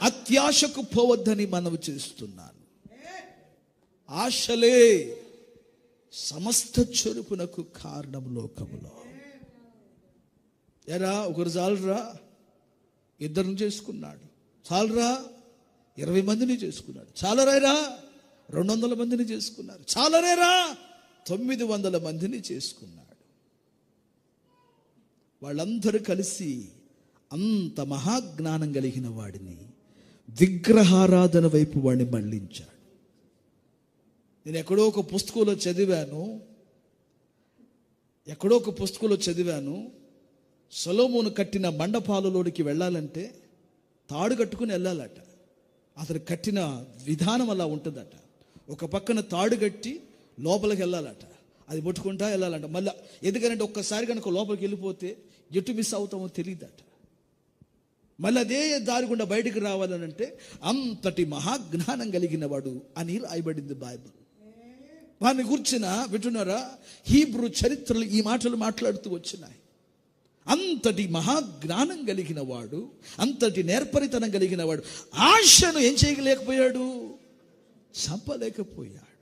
అత్యాశకు పోవద్దని మనవి చేస్తున్నాను. ఆశలే సమస్త చెరుపునకు కారణం లోకములో. ఎరా ఒకరు చాలరా, ఇద్దరిని చేసుకున్నాడు. చాలరా 20 మందిని చేసుకున్నాడు. చాలరేరా 200 మందిని చేసుకున్నారు. చాలరేరా 900 మందిని చేసుకున్నాడు. వాళ్ళందరూ కలిసి అంత మహాజ్ఞానం కలిగిన వాడిని విగ్రహారాధన వైపు వాడిని మళ్ళించాడు. నేను ఎక్కడో ఒక పుస్తకంలో చదివాను, సొలొమోను కట్టిన మండపాలలోనికి వెళ్ళాలంటే తాడు కట్టుకుని వెళ్ళాలట. అతను కట్టిన విధానం అలా ఉంటుందట. ఒక పక్కన తాడు కట్టి లోపలికి వెళ్ళాలట, అది పట్టుకుంటా వెళ్ళాలంట. మళ్ళీ ఎందుకంటే ఒక్కసారి కనుక లోపలికి వెళ్ళిపోతే ఎటు మిస్ అవుతామో తెలియదట. మళ్ళీ అదే దారి గుండా బయటికి రావాలనంటే అంతటి మహాజ్ఞానం కలిగిన వాడు అని రాయబడింది బైబిల్. వారిని కూర్చున్న వింటున్నారా, హీబ్రూ చరిత్రలు ఈ మాటలు మాట్లాడుతూ వచ్చినాయి. అంతటి మహాజ్ఞానం కలిగిన వాడు, అంతటి నేర్పరితనం కలిగిన వాడు ఆశను ఏం చేయలేకపోయాడు, చంపలేకపోయాడు.